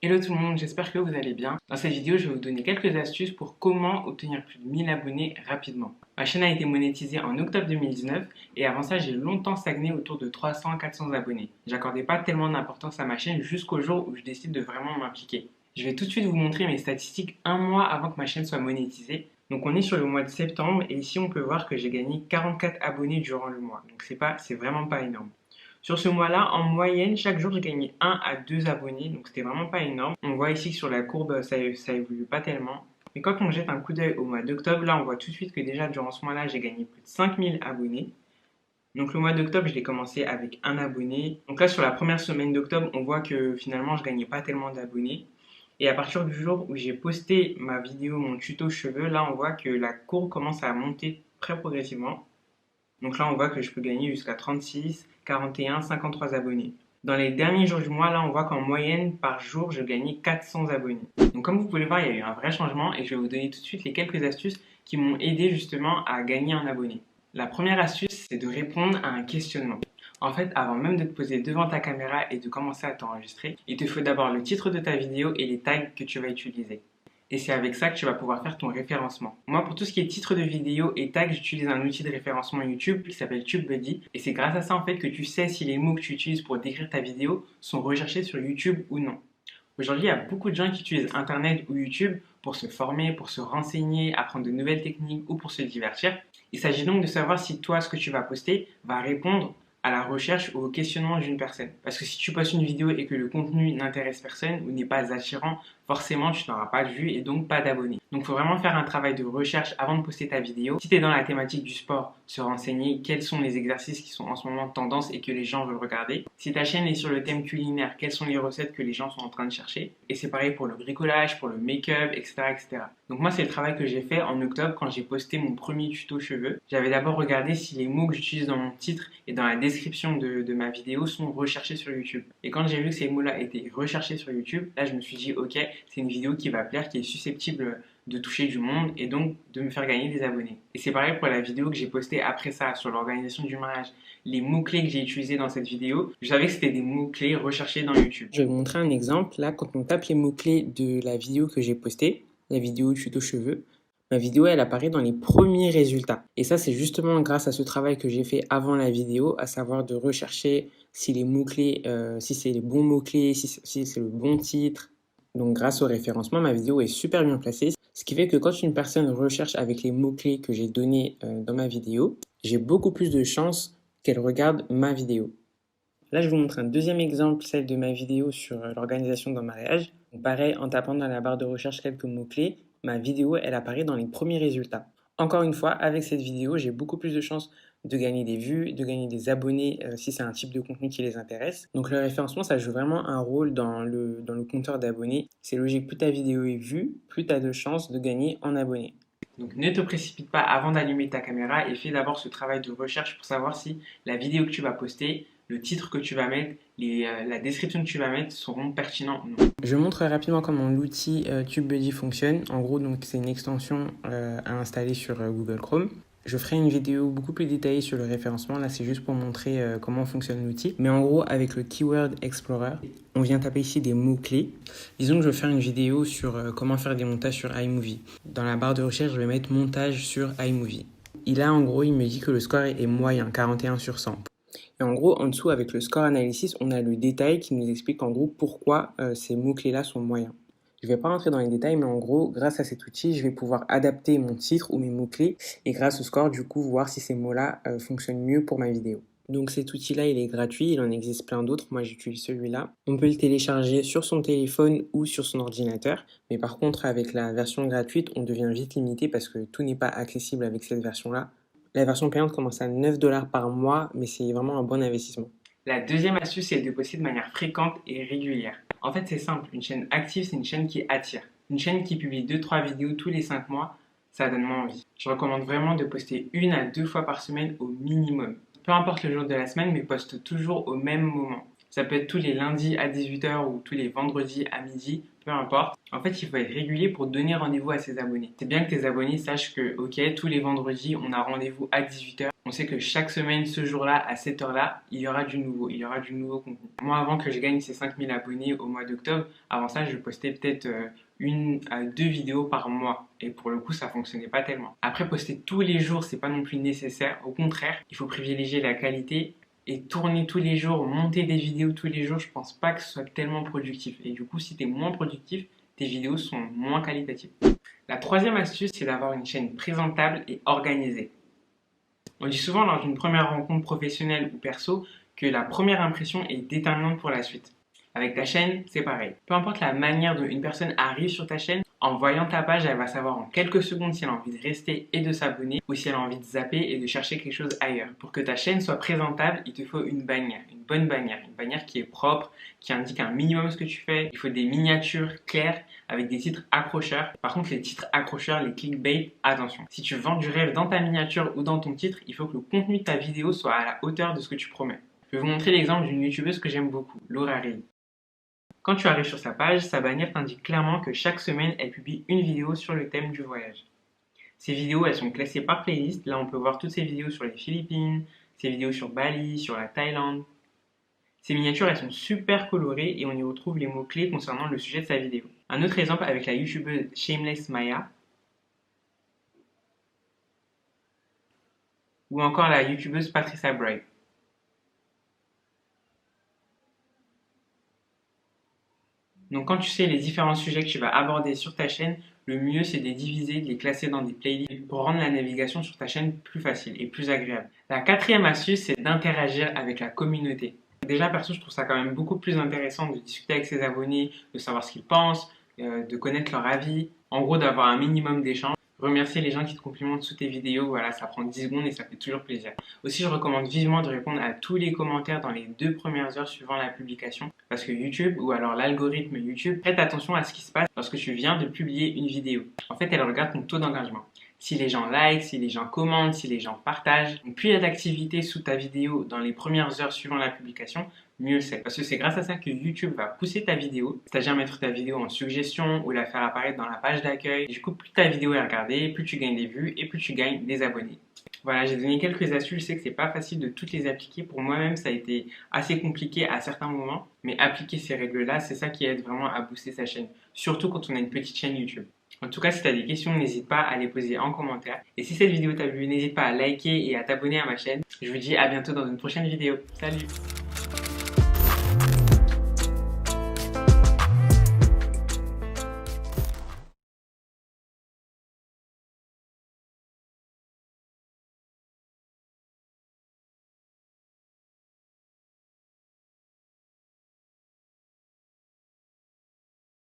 Hello tout le monde, j'espère que vous allez bien. Dans cette vidéo, je vais vous donner quelques astuces pour comment obtenir plus de 1000 abonnés rapidement. Ma chaîne a été monétisée en octobre 2019 et avant ça, j'ai longtemps stagné autour de 300-400 abonnés. J'accordais pas tellement d'importance à ma chaîne jusqu'au jour où je décide de vraiment m'impliquer. Je vais tout de suite vous montrer mes statistiques un mois avant que ma chaîne soit monétisée. Donc on est sur le mois de septembre et ici on peut voir que j'ai gagné 44 abonnés durant le mois. Donc c'est vraiment pas énorme. Sur ce mois-là, en moyenne, chaque jour, j'ai gagné 1 à 2 abonnés, donc c'était vraiment pas énorme. On voit ici que sur la courbe, ça évolue pas tellement. Mais quand on jette un coup d'œil au mois d'octobre, là, on voit tout de suite que déjà, durant ce mois-là, j'ai gagné plus de 5000 abonnés. Donc le mois d'octobre, je l'ai commencé avec un abonné. Donc là, sur la première semaine d'octobre, on voit que finalement, je gagnais pas tellement d'abonnés. Et à partir du jour où j'ai posté ma vidéo, mon tuto cheveux, là, on voit que la courbe commence à monter très progressivement. Donc là, on voit que je peux gagner jusqu'à 36, 41, 53 abonnés. Dans les derniers jours du mois, là, on voit qu'en moyenne, par jour, je gagnais 400 abonnés. Donc comme vous pouvez le voir, il y a eu un vrai changement et je vais vous donner tout de suite les quelques astuces qui m'ont aidé justement à gagner un abonné. La première astuce, c'est de répondre à un questionnement. En fait, avant même de te poser devant ta caméra et de commencer à t'enregistrer, il te faut d'abord le titre de ta vidéo et les tags que tu vas utiliser. Et c'est avec ça que tu vas pouvoir faire ton référencement. Moi, pour tout ce qui est titre de vidéo et tag, j'utilise un outil de référencement YouTube qui s'appelle TubeBuddy. Et c'est grâce à ça, en fait, que tu sais si les mots que tu utilises pour décrire ta vidéo sont recherchés sur YouTube ou non. Aujourd'hui, il y a beaucoup de gens qui utilisent Internet ou YouTube pour se former, pour se renseigner, apprendre de nouvelles techniques ou pour se divertir. Il s'agit donc de savoir si toi, ce que tu vas poster, va répondre à la recherche ou au questionnement d'une personne. Parce que si tu postes une vidéo et que le contenu n'intéresse personne ou n'est pas attirant, forcément tu n'auras pas de vues et donc pas d'abonnés. Donc il faut vraiment faire un travail de recherche avant de poster ta vidéo. Si tu es dans la thématique du sport, se renseigner quels sont les exercices qui sont en ce moment tendance et que les gens veulent regarder. Si ta chaîne est sur le thème culinaire, quelles sont les recettes que les gens sont en train de chercher. Et c'est pareil pour le bricolage, pour le make-up, etc., etc. Donc moi c'est le travail que j'ai fait en octobre quand j'ai posté mon premier tuto cheveux. J'avais d'abord regardé si les mots que j'utilise dans mon titre et dans la description de ma vidéo sont recherchés sur YouTube. Et quand j'ai vu que ces mots-là étaient recherchés sur YouTube, là je me suis dit ok, c'est une vidéo qui va plaire, qui est susceptible de toucher du monde et donc de me faire gagner des abonnés. Et c'est pareil pour la vidéo que j'ai postée après ça sur l'organisation du mariage. Les mots-clés que j'ai utilisés dans cette vidéo, je savais que c'était des mots-clés recherchés dans YouTube. Je vais vous montrer un exemple. Là, quand on tape les mots-clés de la vidéo que j'ai postée, la vidéo tuto cheveux, ma vidéo, elle apparaît dans les premiers résultats. Et ça, c'est justement grâce à ce travail que j'ai fait avant la vidéo, à savoir de rechercher si les mots-clés, si c'est les bons mots-clés, si c'est le bon titre. Donc, grâce au référencement, ma vidéo est super bien placée. Ce qui fait que quand une personne recherche avec les mots-clés que j'ai donnés dans ma vidéo, j'ai beaucoup plus de chances qu'elle regarde ma vidéo. Là, je vous montre un deuxième exemple, celle de ma vidéo sur l'organisation d'un mariage. Donc, pareil, en tapant dans la barre de recherche quelques mots-clés, ma vidéo, elle apparaît dans les premiers résultats. Encore une fois, avec cette vidéo, j'ai beaucoup plus de chances de gagner des vues, de gagner des abonnés si c'est un type de contenu qui les intéresse. Donc le référencement, ça joue vraiment un rôle dans le compteur d'abonnés. C'est logique, plus ta vidéo est vue, plus tu as de chances de gagner en abonnés. Donc ne te précipite pas avant d'allumer ta caméra et fais d'abord ce travail de recherche pour savoir si la vidéo que tu vas poster, le titre que tu vas mettre, la description que tu vas mettre seront pertinents ou non. Je montre rapidement comment l'outil TubeBuddy fonctionne. En gros, donc c'est une extension à installer sur Google Chrome. Je ferai une vidéo beaucoup plus détaillée sur le référencement. Là, c'est juste pour montrer comment fonctionne l'outil. Mais en gros, avec le Keyword Explorer, on vient taper ici des mots-clés. Disons que je vais faire une vidéo sur comment faire des montages sur iMovie. Dans la barre de recherche, je vais mettre montage sur iMovie. Et là, en gros, il me dit que le score est moyen, 41 sur 100. Et en gros, en dessous, avec le score analysis, on a le détail qui nous explique en gros pourquoi ces mots-clés-là sont moyens. Je ne vais pas rentrer dans les détails, mais en gros, grâce à cet outil, je vais pouvoir adapter mon titre ou mes mots-clés et grâce au score, du coup, voir si ces mots-là fonctionnent mieux pour ma vidéo. Donc cet outil-là, il est gratuit, il en existe plein d'autres, moi j'utilise celui-là. On peut le télécharger sur son téléphone ou sur son ordinateur, mais par contre, avec la version gratuite, on devient vite limité parce que tout n'est pas accessible avec cette version-là. La version payante commence à 9 $ par mois, mais c'est vraiment un bon investissement. La deuxième astuce, c'est de poster de manière fréquente et régulière. En fait, c'est simple. Une chaîne active, c'est une chaîne qui attire. Une chaîne qui publie 2-3 vidéos tous les 5 mois, ça donne moins envie. Je recommande vraiment de poster 1 à 2 fois par semaine au minimum. Peu importe le jour de la semaine, mais poste toujours au même moment. Ça peut être tous les lundis à 18h ou tous les vendredis à midi, peu importe. En fait, il faut être régulier pour donner rendez-vous à ses abonnés. C'est bien que tes abonnés sachent que, ok, tous les vendredis, on a rendez-vous à 18h On sait que chaque semaine, ce jour-là, à cette heure-là, il y aura du nouveau contenu. Moi, avant que je gagne ces 5000 abonnés au mois d'octobre, avant ça, je postais peut-être une à deux vidéos par mois. Et pour le coup, ça fonctionnait pas tellement. Après, poster tous les jours, c'est pas non plus nécessaire. Au contraire, il faut privilégier la qualité et tourner tous les jours, monter des vidéos tous les jours. Je pense pas que ce soit tellement productif. Et du coup, si tu es moins productif, tes vidéos sont moins qualitatives. La troisième astuce, c'est d'avoir une chaîne présentable et organisée. On dit souvent lors d'une première rencontre professionnelle ou perso que la première impression est déterminante pour la suite. Avec ta chaîne, c'est pareil. Peu importe la manière dont une personne arrive sur ta chaîne, en voyant ta page, elle va savoir en quelques secondes si elle a envie de rester et de s'abonner ou si elle a envie de zapper et de chercher quelque chose ailleurs. Pour que ta chaîne soit présentable, il te faut une bannière, une bonne bannière, une bannière qui est propre, qui indique un minimum ce que tu fais. Il faut des miniatures claires avec des titres accrocheurs. Par contre, les titres accrocheurs, les clickbait, attention. Si tu vends du rêve dans ta miniature ou dans ton titre, il faut que le contenu de ta vidéo soit à la hauteur de ce que tu promets. Je vais vous montrer l'exemple d'une youtubeuse que j'aime beaucoup, Laura Ray. Quand tu arrives sur sa page, sa bannière t'indique clairement que chaque semaine, elle publie une vidéo sur le thème du voyage. Ces vidéos, elles sont classées par playlist. Là, on peut voir toutes ces vidéos sur les Philippines, ces vidéos sur Bali, sur la Thaïlande. Ces miniatures, elles sont super colorées et on y retrouve les mots-clés concernant le sujet de sa vidéo. Un autre exemple avec la youtubeuse Shameless Maya ou encore la youtubeuse Patricia Bright. Donc quand tu sais les différents sujets que tu vas aborder sur ta chaîne, le mieux c'est de les diviser, de les classer dans des playlists pour rendre la navigation sur ta chaîne plus facile et plus agréable. La quatrième astuce, c'est d'interagir avec la communauté. Déjà perso, je trouve ça quand même beaucoup plus intéressant de discuter avec ses abonnés, de savoir ce qu'ils pensent, de connaître leur avis, en gros d'avoir un minimum d'échange. Remercier les gens qui te complimentent sous tes vidéos, voilà, ça prend 10 secondes et ça fait toujours plaisir. Aussi, je recommande vivement de répondre à tous les commentaires dans les 2 premières heures suivant la publication parce que YouTube ou alors l'algorithme YouTube prête attention à ce qui se passe lorsque tu viens de publier une vidéo. En fait, elle regarde ton taux d'engagement. Si les gens like, si les gens commentent, si les gens partagent, plus il y a d'activité sous ta vidéo dans les premières heures suivant la publication, mieux c'est. Parce que c'est grâce à ça que YouTube va pousser ta vidéo, c'est-à-dire mettre ta vidéo en suggestion ou la faire apparaître dans la page d'accueil. Du coup, plus ta vidéo est regardée, plus tu gagnes des vues et plus tu gagnes des abonnés. Voilà, j'ai donné quelques astuces, je sais que c'est pas facile de toutes les appliquer. Pour moi-même, ça a été assez compliqué à certains moments, mais appliquer ces règles-là, c'est ça qui aide vraiment à booster sa chaîne, surtout quand on a une petite chaîne YouTube. En tout cas, si tu as des questions, n'hésite pas à les poser en commentaire. Et si cette vidéo t'a plu, n'hésite pas à liker et à t'abonner à ma chaîne. Je vous dis à bientôt dans une prochaine vidéo. Salut!